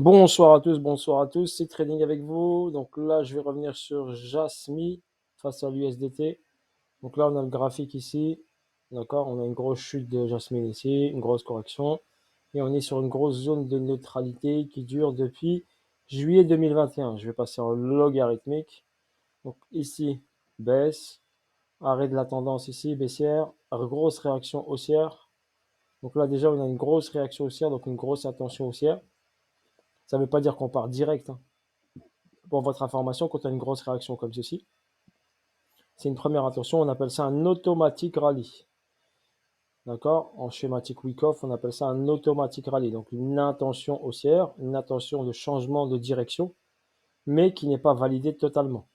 Bonsoir à tous, c'est Trading avec vous. Donc là, je vais revenir sur Jasmy face à l'USDT. Donc là, on a le graphique ici, d'accord? On a une grosse chute de Jasmine ici, une grosse correction. Et on est sur une grosse zone de neutralité qui dure depuis juillet 2021. Je vais passer en logarithmique. Donc ici, baisse, arrêt de la tendance ici, baissière, grosse réaction haussière. Donc là, déjà, on a une grosse réaction haussière, donc une grosse attention haussière. Ça ne veut pas dire qu'on part direct, hein. Pour votre information, quand on a une grosse réaction comme ceci, c'est une première intention, on appelle ça un automatic rally. D'accord? En schématique Wyckoff, on appelle ça un automatic rally. Donc une intention haussière, une intention de changement de direction, mais qui n'est pas validée totalement.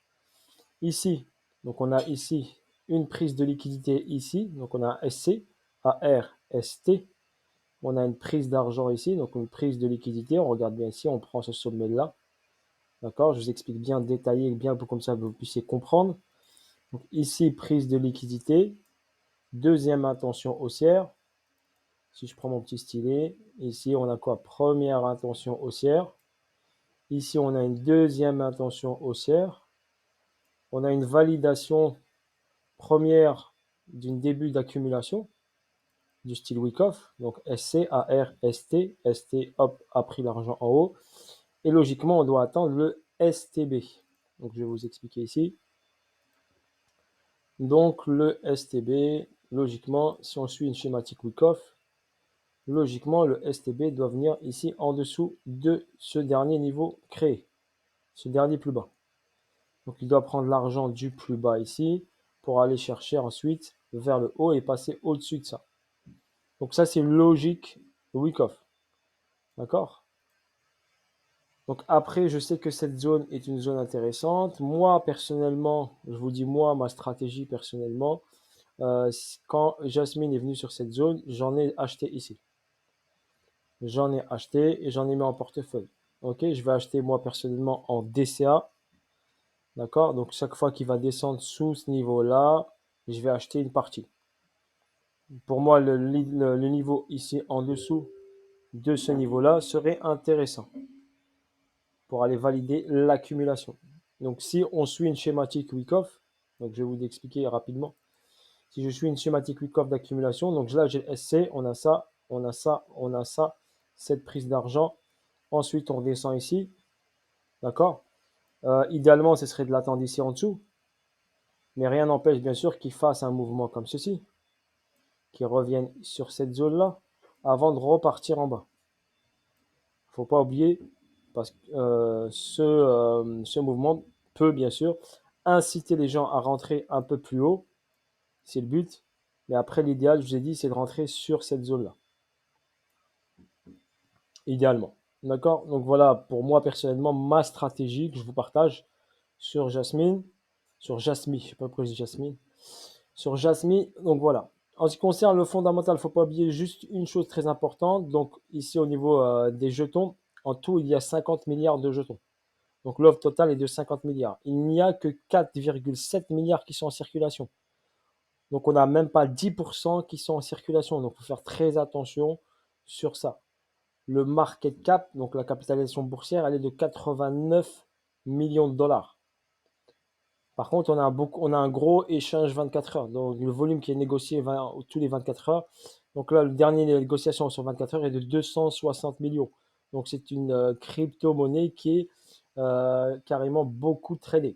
Ici, donc on a ici une prise de liquidité ici, donc on a un SC, AR, ST. On a une prise d'argent ici, donc une prise de liquidité. On regarde bien ici, on prend ce sommet-là. D'accord? Je vous explique bien détaillé, bien pour comme ça vous puissiez comprendre. Donc ici, prise de liquidité. Deuxième intention haussière. Si je prends mon petit stylet, ici on a quoi? Première intention haussière. Ici on a une deuxième intention haussière. On a une validation première d'une début d'accumulation du style Wyckoff. Donc SC, AR, ST. ST, hop, a pris l'argent en haut. Et logiquement, on doit attendre le STB. Donc je vais vous expliquer ici. Donc le STB, logiquement, si on suit une schématique Wyckoff, logiquement, le STB doit venir ici en dessous de ce dernier niveau créé, ce dernier plus bas. Donc il doit prendre l'argent du plus bas ici pour aller chercher ensuite vers le haut et passer au-dessus de ça. Donc ça, c'est logique Wyckoff. D'accord? Donc après, je sais que cette zone est une zone intéressante. Moi, personnellement, je vous dis moi, ma stratégie personnellement, quand Jasmine est venue sur cette zone, j'en ai acheté ici. J'en ai acheté et j'en ai mis en portefeuille. Ok, je vais acheter moi personnellement en DCA. D'accord, donc chaque fois qu'il va descendre sous ce niveau-là, je vais acheter une partie. Pour moi, le niveau ici en dessous de ce niveau-là serait intéressant pour aller valider l'accumulation. Donc si on suit une schématique Wyckoff, donc je vais vous expliquer rapidement. Si je suis une schématique Wyckoff d'accumulation, donc là j'ai le SC, on a ça, on a ça, on a ça, cette prise d'argent. Ensuite on descend ici, d'accord. Idéalement ce serait de l'attendre ici en dessous, mais rien n'empêche bien sûr qu'il fasse un mouvement comme ceci, qu'il revienne sur cette zone-là, avant de repartir en bas. Il ne faut pas oublier, parce que ce mouvement peut bien sûr inciter les gens à rentrer un peu plus haut, c'est le but. Mais après, l'idéal, je vous ai dit, c'est de rentrer sur cette zone-là. Idéalement. D'accord? Donc voilà, pour moi, personnellement, ma stratégie que je vous partage sur Jasmine. Sur Jasmine, je ne sais pas pourquoi je dis Jasmine. Sur Jasmine, donc voilà. En ce qui concerne le fondamental, il ne faut pas oublier juste une chose très importante. Donc ici, au niveau des jetons, en tout, il y a 50 milliards de jetons. Donc l'offre totale est de 50 milliards. Il n'y a que 4,7 milliards qui sont en circulation. Donc on n'a même pas 10% qui sont en circulation. Donc il faut faire très attention sur ça. Le market cap, donc la capitalisation boursière, elle est de 89 millions de dollars. Par contre, on a un gros échange 24 heures. Donc le volume qui est négocié tous les 24 heures. Donc là, le dernier négociation sur 24 heures est de 260 millions. Donc c'est une crypto-monnaie qui est carrément beaucoup tradée,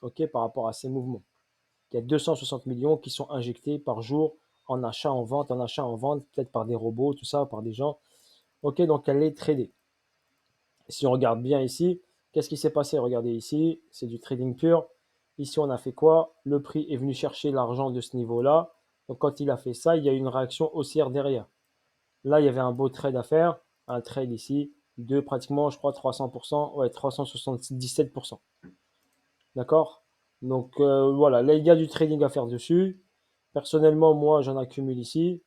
ok, par rapport à ces mouvements. Il y a 260 millions qui sont injectés par jour en achat, en achat, en vente, peut-être par des robots, tout ça, par des gens. Ok, donc elle est tradée. Si on regarde bien ici, qu'est-ce qui s'est passé? Regardez ici, c'est du trading pur. Ici, on a fait quoi? Le prix est venu chercher l'argent de ce niveau-là. Donc quand il a fait ça, il y a une réaction haussière derrière. Là, il y avait un beau trade à faire, un trade ici de pratiquement, je crois, 300%, ouais, 377%. D'accord? Donc voilà, là, il y a du trading à faire dessus. Personnellement, moi, j'en accumule ici.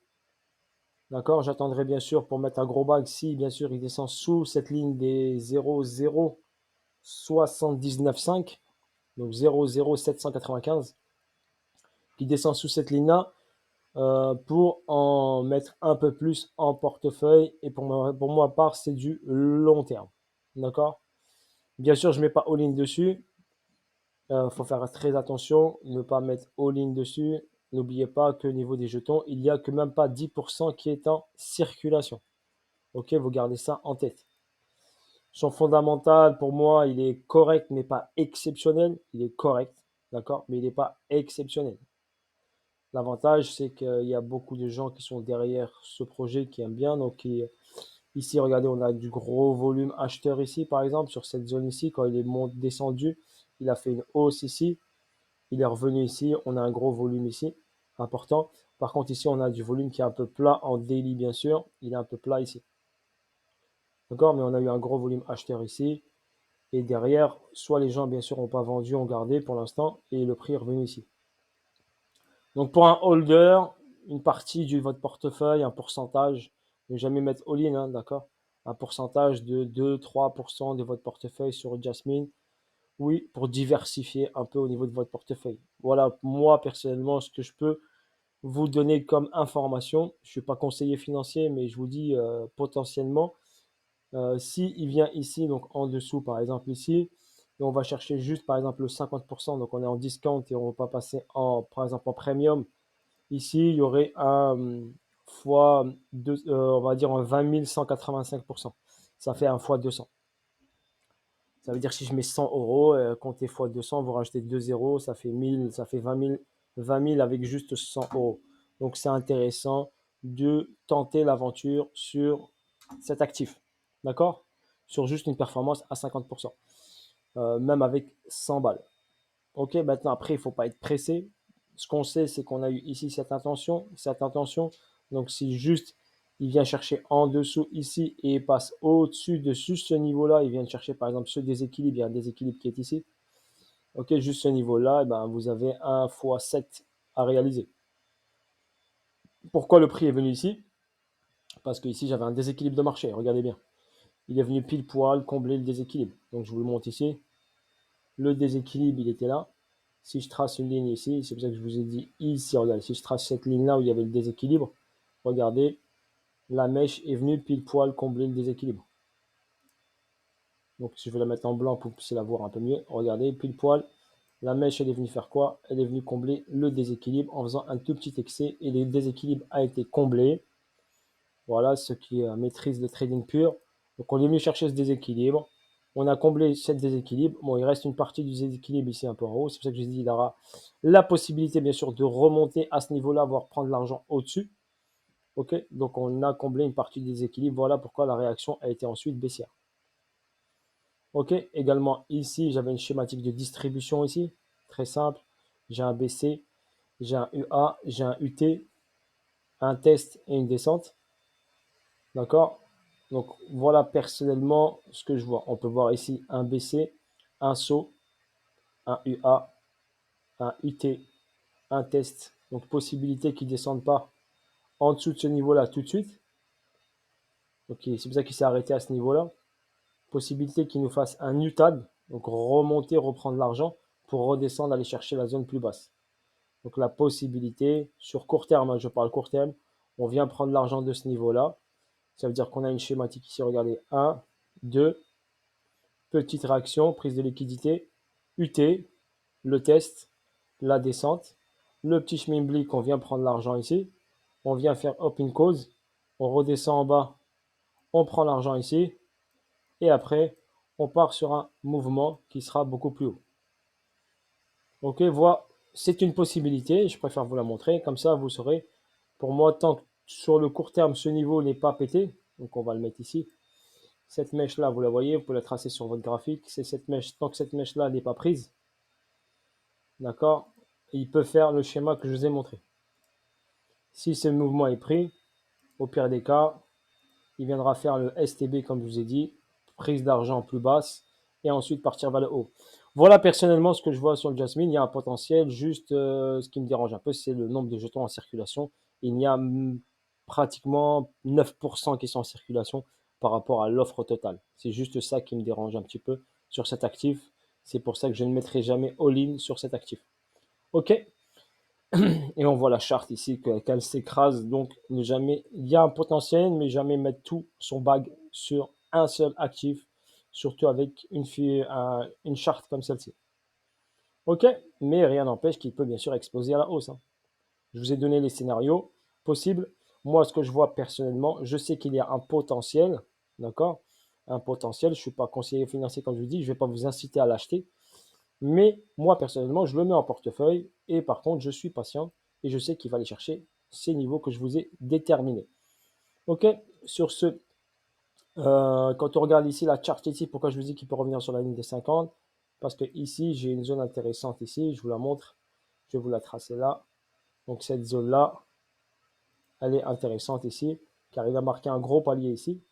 D'accord? J'attendrai bien sûr pour mettre un gros bag si, bien sûr, il descend sous cette ligne des 0,079,5, donc 0,0795, qui descend sous cette ligne-là pour en mettre un peu plus en portefeuille. Et pour moi part, c'est du long terme. D'accord? Bien sûr, je ne mets pas all-in dessus. Faut faire très attention, ne pas mettre all-in dessus. N'oubliez pas que au niveau des jetons, il n'y a que même pas 10% qui est en circulation. Ok, vous gardez ça en tête. Son fondamental, pour moi, il est correct, mais pas exceptionnel. Il est correct, d'accord, mais il n'est pas exceptionnel. L'avantage, c'est qu'il y a beaucoup de gens qui sont derrière ce projet qui aiment bien. Donc, ici, regardez, on a du gros volume acheteur ici, par exemple, sur cette zone ici, quand il est descendu, il a fait une hausse ici. Il est revenu ici, on a un gros volume ici, important. Par contre, ici, on a du volume qui est un peu plat en daily, bien sûr. Il est un peu plat ici. D'accord? Mais on a eu un gros volume acheteur ici. Et derrière, soit les gens, bien sûr, n'ont pas vendu, ont gardé pour l'instant, et le prix est revenu ici. Donc, pour un holder, une partie de votre portefeuille, un pourcentage, ne jamais mettre all-in, hein, d'accord? Un pourcentage de 2-3% de votre portefeuille sur Jasmine. Oui, pour diversifier un peu au niveau de votre portefeuille. Voilà, moi, personnellement, ce que je peux vous donner comme information. Je ne suis pas conseiller financier, mais je vous dis potentiellement, si il vient ici, donc en dessous, par exemple ici, et on va chercher juste, par exemple, le 50%, donc on est en discount et on ne va pas passer en, par exemple, en premium. Ici, il y aurait un fois, on va dire, en 20 185%. Ça fait un fois 200. Ça veut dire que si je mets 100 euros, comptez fois 200, vous rajoutez 2 zéros, ça fait 1000, ça fait 20 000 avec juste 100 euros. Donc c'est intéressant de tenter l'aventure sur cet actif. D'accord? Sur juste une performance à 50%. Même avec 100 balles. Ok, maintenant après, il ne faut pas être pressé. Ce qu'on sait, c'est qu'on a eu ici cette intention, cette intention. Donc si juste il vient chercher en dessous ici et il passe au-dessus de juste ce niveau-là, il vient chercher par exemple ce déséquilibre, il y a un déséquilibre qui est ici. Ok, juste ce niveau-là, eh ben, vous avez 1 fois 7 à réaliser. Pourquoi le prix est venu ici? Parce que ici j'avais un déséquilibre de marché, regardez bien. Il est venu pile poil combler le déséquilibre. Donc je vous le montre ici. Le déséquilibre, il était là. Si je trace une ligne ici, c'est pour ça que je vous ai dit ici, regardez, si je trace cette ligne-là où il y avait le déséquilibre, regardez, la mèche est venue pile poil combler le déséquilibre. Donc je vais la mettre en blanc pour que vous puissiez la voir un peu mieux. Regardez, pile poil, la mèche elle est venue faire quoi? Elle est venue combler le déséquilibre en faisant un tout petit excès et le déséquilibre a été comblé. Voilà, ceux qui maîtrisent le trading pur. Donc on est venu chercher ce déséquilibre. On a comblé ce déséquilibre. Bon, il reste une partie du déséquilibre ici un peu en haut. C'est pour ça que j'ai dit qu'il aura la possibilité, bien sûr, de remonter à ce niveau-là, voire prendre l'argent au-dessus. Ok, donc on a comblé une partie du déséquilibre. Voilà pourquoi la réaction a été ensuite baissière. Ok, également ici, j'avais une schématique de distribution ici. Très simple. J'ai un BC, j'ai un UA, j'ai un UT, un test et une descente. D'accord? Donc voilà personnellement ce que je vois. On peut voir ici un BC, un saut, un UA, un UT, un test. Donc possibilité qu'ils ne descendent pas en dessous de ce niveau-là tout de suite. Ok, c'est pour ça qu'il s'est arrêté à ce niveau-là. Possibilité qu'il nous fasse un UTAD, donc remonter, reprendre l'argent pour redescendre, aller chercher la zone plus basse. Donc la possibilité, sur court terme, hein, je parle court terme, on vient prendre l'argent de ce niveau-là. Ça veut dire qu'on a une schématique ici, regardez, 1, 2, petite réaction, prise de liquidité, UT, le test, la descente, le petit schmimblick, on vient prendre l'argent ici, on vient faire open cause, on redescend en bas, on prend l'argent ici, et après, on part sur un mouvement qui sera beaucoup plus haut. Ok, voilà, c'est une possibilité, je préfère vous la montrer, comme ça vous saurez. Pour moi, tant que sur le court terme, ce niveau n'est pas pété, donc on va le mettre ici. Cette mèche-là, vous la voyez, vous pouvez la tracer sur votre graphique. C'est cette mèche, tant que cette mèche-là n'est pas prise, d'accord, il peut faire le schéma que je vous ai montré. Si ce mouvement est pris, au pire des cas, il viendra faire le STB comme je vous ai dit, prise d'argent plus basse, et ensuite partir vers le haut. Voilà personnellement ce que je vois sur le Jasmine. Il y a un potentiel, juste ce qui me dérange un peu, c'est le nombre de jetons en circulation. Il y a pratiquement 9% qui sont en circulation par rapport à l'offre totale. C'est juste ça qui me dérange un petit peu sur cet actif. C'est pour ça que je ne mettrai jamais all-in sur cet actif. Ok, et on voit la charte ici qu'elle s'écrase. Donc, ne jamais, il y a un potentiel, mais jamais mettre tout son bag sur un seul actif. surtout avec une charte comme celle-ci. Ok, mais rien n'empêche qu'il peut bien sûr exploser à la hausse, hein. Je vous ai donné les scénarios possibles. Moi, ce que je vois personnellement, je sais qu'il y a un potentiel, d'accord? Un potentiel. Je ne suis pas conseiller financier, comme je vous dis, je ne vais pas vous inciter à l'acheter. Mais moi, personnellement, je le mets en portefeuille et par contre, je suis patient et je sais qu'il va aller chercher ces niveaux que je vous ai déterminés. Ok, sur ce, quand on regarde ici la charte ici, pourquoi je vous dis qu'il peut revenir sur la ligne des 50? Parce que ici, j'ai une zone intéressante ici, je vous la montre, je vais vous la tracer là. Donc cette zone-là, elle est intéressante ici, car il a marqué un gros palier ici,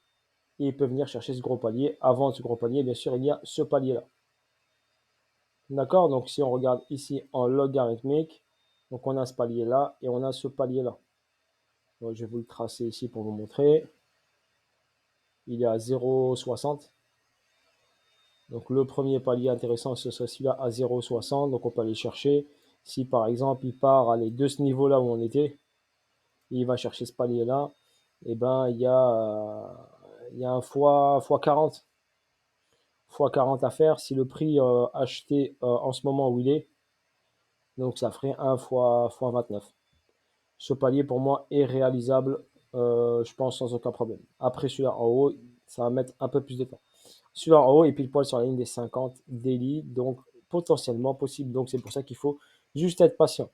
et il peut venir chercher ce gros palier. Avant ce gros palier, bien sûr, il y a ce palier-là. D'accord? Donc si on regarde ici en logarithmique, donc on a ce palier-là, et on a ce palier-là. Donc je vais vous le tracer ici pour vous montrer. Il est à 0,60. Donc le premier palier intéressant, ce serait celui-là à 0,60. Donc on peut aller chercher. Si par exemple il part aller de ce niveau-là où on était, il va chercher ce palier-là, et ben il y a un fois 40. Fois 40 à faire. Si le prix acheté en ce moment où il est, donc ça ferait 1 fois 29. Ce palier pour moi est réalisable, je pense sans aucun problème. Après celui-là en haut, ça va mettre un peu plus de temps. Celui-là en haut est pile poil sur la ligne des 50 daily, donc potentiellement possible. Donc c'est pour ça qu'il faut juste être patient.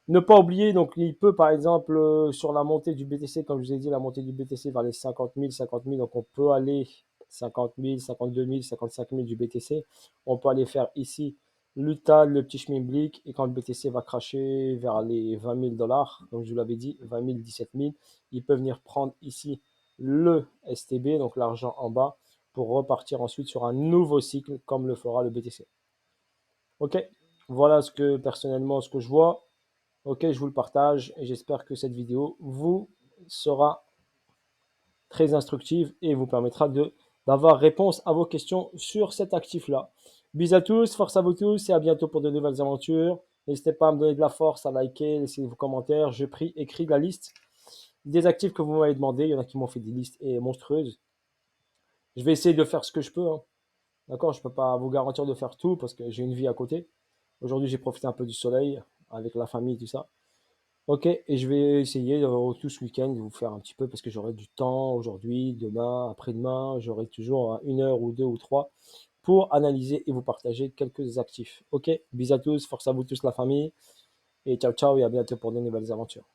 Ne pas oublier, donc il peut par exemple sur la montée du BTC, comme je vous ai dit, la montée du BTC vers les 50 000, 50 000, donc on peut aller 50 000, 52 000, 55 000 du BTC. On peut aller faire ici l'UTAL, le petit schmilblick, et quand le BTC va cracher vers les 20 000 dollars, comme je vous l'avais dit, 20 000, 17 000, il peut venir prendre ici le STB, donc l'argent en bas, pour repartir ensuite sur un nouveau cycle comme le fera le BTC. Ok, voilà ce que personnellement ce que je vois. Ok, je vous le partage et j'espère que cette vidéo vous sera très instructive et vous permettra d'avoir réponse à vos questions sur cet actif-là. Bisous à tous, force à vous tous et à bientôt pour de nouvelles aventures. N'hésitez pas à me donner de la force, à liker, laisser vos commentaires. J'ai écrit la liste des actifs que vous m'avez demandé. Il y en a qui m'ont fait des listes monstrueuses. Je vais essayer de faire ce que je peux, hein. D'accord, je ne peux pas vous garantir de faire tout parce que j'ai une vie à côté. Aujourd'hui, j'ai profité un peu du soleil avec la famille, tout ça. Ok, et je vais essayer tout ce week-end de vous faire un petit peu parce que j'aurai du temps aujourd'hui, demain, après-demain, j'aurai toujours une heure ou deux ou trois pour analyser et vous partager quelques actifs. Ok, bisous à tous, force à vous tous la famille et ciao ciao et à bientôt pour de nouvelles aventures.